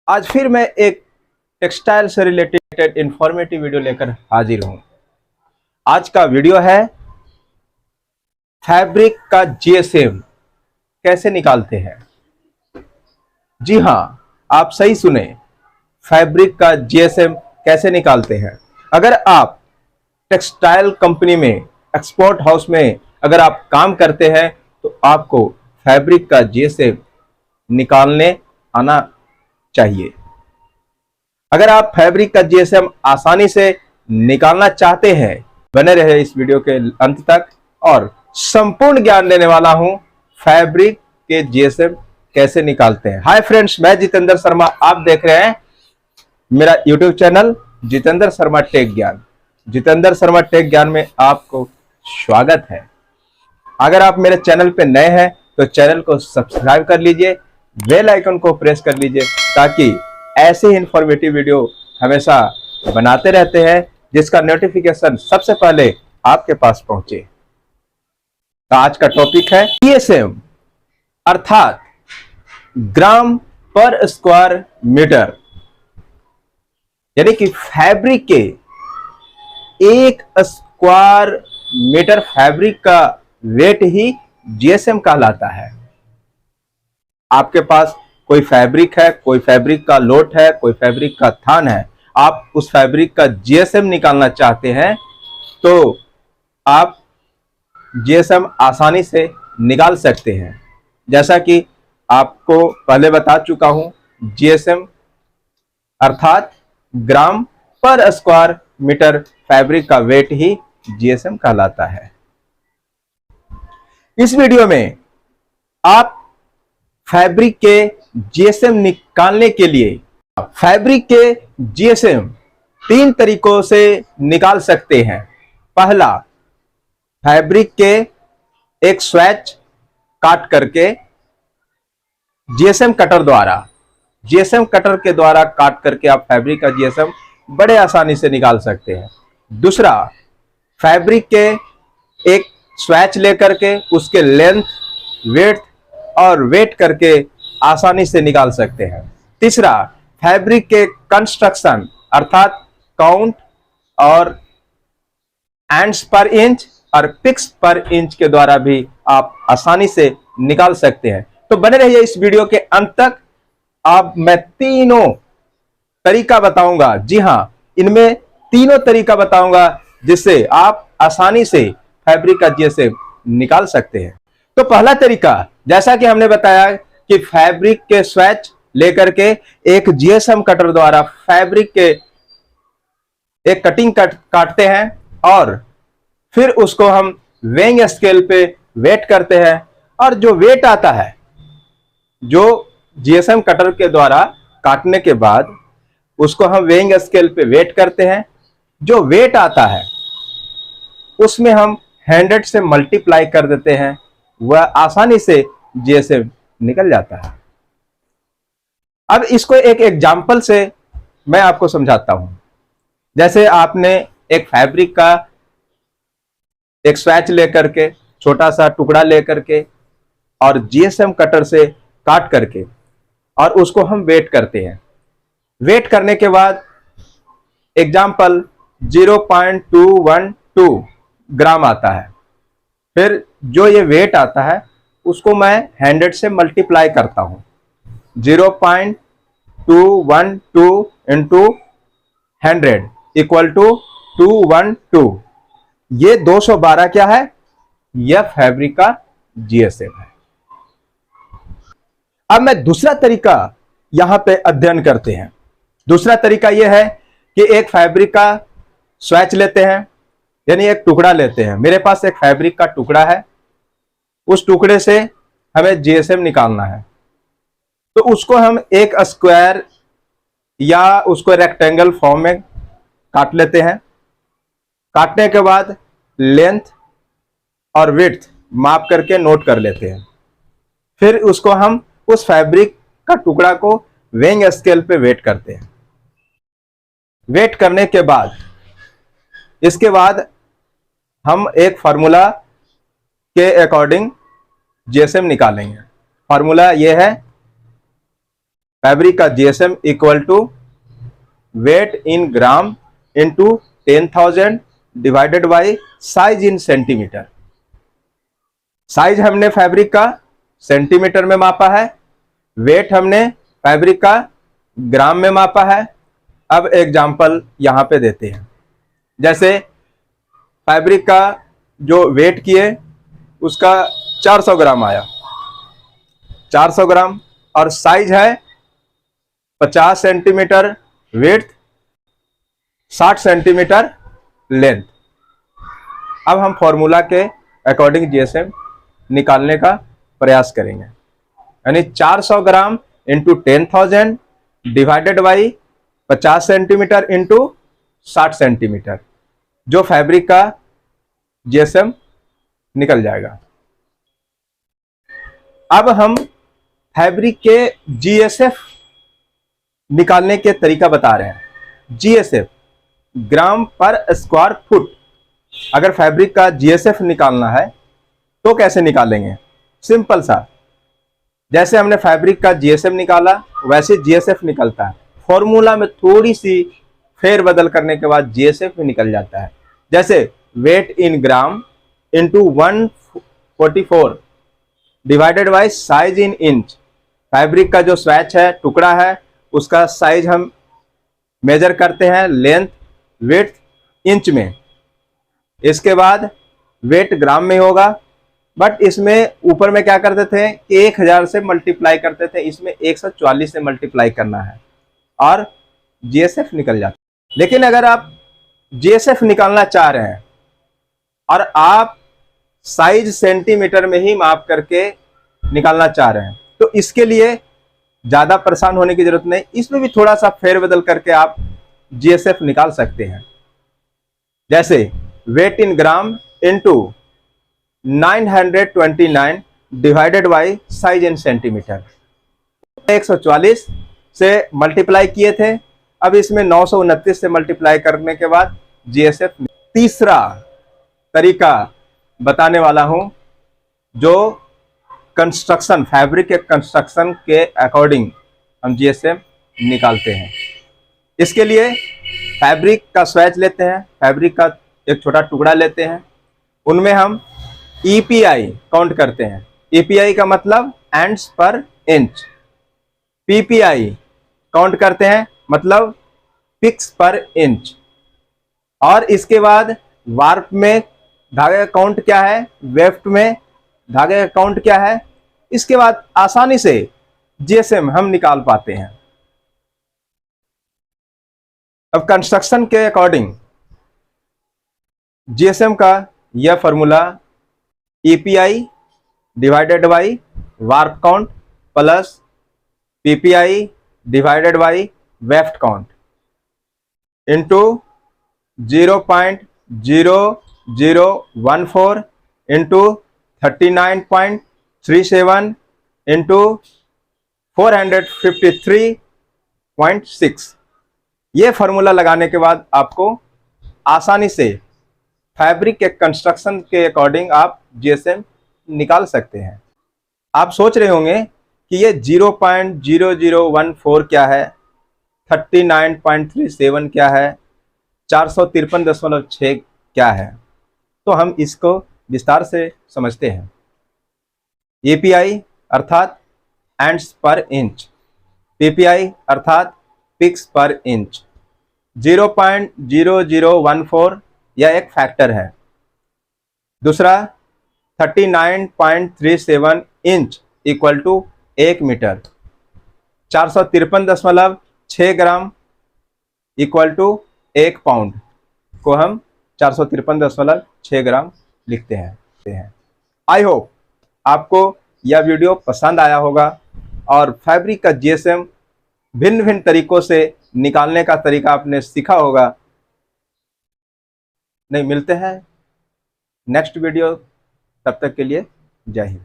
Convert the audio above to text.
आज फिर मैं एक टेक्सटाइल से रिलेटेड इंफॉर्मेटिव वीडियो लेकर हाजिर हूं। आज का वीडियो है फैब्रिक का जीएसएम कैसे निकालते हैं। जी हां, आप सही सुने, फैब्रिक का जीएसएम कैसे निकालते हैं। अगर आप टेक्सटाइल कंपनी में, एक्सपोर्ट हाउस में अगर आप काम करते हैं तो आपको फैब्रिक का जीएसएम निकालने आना चाहिए। अगर आप फैब्रिक का जीएसएम आसानी से निकालना चाहते हैं, बने रहे इस वीडियो के अंत तक और संपूर्ण ज्ञान देने वाला हूं फैब्रिक के जीएसएम कैसे निकालते हैं। हाय फ्रेंड्स, मैं जितेंद्र शर्मा, आप देख रहे हैं मेरा YouTube channel Jitendra Sharma tech gyan. Jitendra Sharma tech ज्ञान में आपको स्वागत है। अगर आप मेरे चैनल पे नए हैं तो चैनल को सब्सक्राइब कर लीजिए, बेल आइकन को प्रेस कर लीजिए ताकि ऐसे ही इंफॉर्मेटिव वीडियो हमेशा बनाते रहते हैं जिसका नोटिफिकेशन सबसे पहले आपके पास पहुंचे। तो आज का टॉपिक है जीएसएम अर्थात ग्राम पर स्क्वायर मीटर, यानी कि फैब्रिक के एक स्क्वायर मीटर फैब्रिक का वेट ही जीएसएम कहलाता है। आपके पास कोई फैब्रिक है, कोई फैब्रिक का लोट है, कोई फैब्रिक का थान है, आप उस फैब्रिक का जीएसएम निकालना चाहते हैं तो आप जीएसएम आसानी से निकाल सकते हैं। जैसा कि आपको पहले बता चुका हूं, जीएसएम अर्थात ग्राम पर स्क्वायर मीटर फैब्रिक का वेट ही जीएसएम कहलाता है। इस वीडियो में आप फैब्रिक के जीएसएम निकालने के लिए फैब्रिक के जीएसएम 3 तरीकों से निकाल सकते हैं। पहला, फैब्रिक के एक स्वैच काट करके जीएसएम कटर के द्वारा काट करके आप फैब्रिक का जीएसएम बड़े आसानी से निकाल सकते हैं। दूसरा, फैब्रिक के एक स्वैच लेकर के उसके लेंथ, विड्थ और वेट करके आसानी से निकाल सकते हैं। तीसरा, फैब्रिक के कंस्ट्रक्शन अर्थात काउंट और एंड्स पर इंच और पिक्स पर इंच के द्वारा भी आप आसानी से निकाल सकते हैं। तो बने रहिए इस वीडियो के अंत तक। अब मैं तीनों तरीका बताऊंगा। जी हां, इनमें तीनों तरीका बताऊंगा जिससे आप आसानी से फैब्रिक का जीएसएम निकाल सकते हैं। तो पहला तरीका, जैसा कि हमने बताया कि फैब्रिक के स्वैच लेकर के एक जीएसएम कटर द्वारा फैब्रिक के एक कटिंग काटते हैं और फिर उसको हम वेइंग स्केल पे वेट करते हैं और जो वेट आता है, जो जीएसएम कटर के द्वारा काटने के बाद उसको हम वेइंग स्केल पे वेट करते हैं। जो वेट आता है उसमें हम 100 से मल्टीप्लाई कर देते हैं, वह आसानी से जीएसएम निकल जाता है। अब इसको एक एग्जांपल से मैं आपको समझाता हूं। जैसे आपने एक फैब्रिक का एक स्वैच लेकर के, छोटा सा टुकड़ा लेकर के और जीएसएम कटर से काट करके और उसको हम वेट करते हैं। वेट करने के बाद एग्जांपल 0.212 ग्राम आता है। फिर जो ये वेट आता है उसको मैं 100 से मल्टीप्लाई करता हूं। 0.212 इंटू 100 इक्वल टू 212। ये 212 क्या है? यह फैब्रिक का जीएसएम है। अब मैं दूसरा तरीका यहां पे अध्ययन करते हैं। दूसरा तरीका यह है कि एक फैब्रिक का स्वैच लेते हैं, यानी एक टुकड़ा लेते हैं। मेरे पास एक फैब्रिक का टुकड़ा है, उस टुकड़े से हमें जीएसएम निकालना है। तो उसको हम एक स्क्वायर या उसको रेक्टेंगल फॉर्म में काट लेते हैं। काटने के बाद लेंथ और विड्थ माप करके नोट कर लेते हैं। फिर उसको हम उस फैब्रिक का टुकड़ा को वेइंग स्केल पे वेट करते हैं। वेट करने के बाद इसके बाद हम एक फार्मूला के अकॉर्डिंग जीएसएम निकालेंगे। फार्मूला यह है फैब्रिक का GSM equal to weight in gram into 10,000 divided by size in centimeter. Size हमने फैब्रिक का सेंटीमीटर में मापा है, वेट हमने फैब्रिक का ग्राम में मापा है। अब एग्जाम्पल यहां पे देते हैं। जैसे फैब्रिक का जो वेट किए उसका 400 ग्राम आया, 400 ग्राम, और साइज है 50 सेंटीमीटर विड्थ, 60 सेंटीमीटर लेंथ। अब हम फॉर्मूला के अकॉर्डिंग जीएसएम निकालने का प्रयास करेंगे। यानी 400 ग्राम into 10,000 divided by 50 centimetre into 60 centimetre, जो फैब्रिक का जीएसएम निकल जाएगा। अब हम फैब्रिक के जीएसएफ निकालने के तरीका बता रहे हैं। जीएसएफ ग्राम पर स्क्वायर फुट। अगर फैब्रिक का जीएसएफ निकालना है तो कैसे निकालेंगे? सिंपल सा, जैसे हमने फैब्रिक का जीएसएम निकाला वैसे जीएसएफ निकलता है। फॉर्मूला में थोड़ी सी फेरबदल करने के बाद जीएसएफ भी निकल जाता है। जैसे weight in gram into 144 divided by size in inch. Fabric का जो स्वैच है, टुकड़ा है, उसका साइज हम मेजर करते हैं लेंथ विड्थ इंच में। इसके बाद वेट ग्राम में होगा, बट इसमें ऊपर में क्या करते थे कि 1000 से मल्टीप्लाई करते थे, इसमें 144 से मल्टीप्लाई करना है और जीएसएफ निकल जाता है। लेकिन अगर आप जीएसएफ निकालना चाह रहे हैं और आप साइज सेंटीमीटर में ही माप करके निकालना चाह रहे हैं तो इसके लिए ज्यादा परेशान होने की जरूरत नहीं, इसमें भी थोड़ा सा फेरबदल करके आप जीएसएफ निकाल सकते हैं। जैसे weight in gram into 929 divided by size in centimeter. 144 से मल्टीप्लाई किए थे, अब इसमें 929 से मल्टीप्लाई करने के बाद जीएसएफ। तीसरा तरीका बताने वाला हूं जो कंस्ट्रक्शन, फैब्रिक के कंस्ट्रक्शन के अकॉर्डिंग हम जीएसएम निकालते हैं। इसके लिए फैब्रिक का स्वैच लेते हैं, फैब्रिक का एक छोटा टुकड़ा लेते हैं, उनमें हम ईपीआई काउंट करते हैं। ईपीआई का मतलब ends per inch. PPI count करते हैं, मतलब पिक्स पर इंच। और इसके बाद वार्प में धागे का काउंट क्या है, वेफ्ट में धागे का काउंट क्या है। इसके बाद आसानी से जीएसएम हम निकाल पाते हैं। अब कंस्ट्रक्शन के अकॉर्डिंग जीएसएम का यह formula EPI divided by warp count plus PPI divided by weft count into 0.0014 into 39.37 into 453.6। ये फॉर्मूला लगाने के बाद आपको आसानी से फैब्रिक के कंस्ट्रक्शन के अकॉर्डिंग आप जीएसएम निकाल सकते हैं। आप सोच रहे होंगे कि ये 0.0014 क्या है, 39.37 क्या है, 453.6 क्या है। तो हम इसको विस्तार से समझते हैं। ईपीआई अर्थात एंड्स पर इंच, पीपीआई अर्थात पिक्स पर इंच। 0.0014 यह एक फैक्टर है। दूसरा 39.37 inch equal to 1 meter. 453.6 gram equal to 1 pound को हम 453.6 ग्राम लिखते हैं। आई होप आपको यह वीडियो पसंद आया होगा और फैब्रिक का जीएसएम भिन्न भिन्न तरीकों से निकालने का तरीका आपने सीखा होगा। नहीं, मिलते हैं नेक्स्ट वीडियो, तब तक के लिए जय हिंद।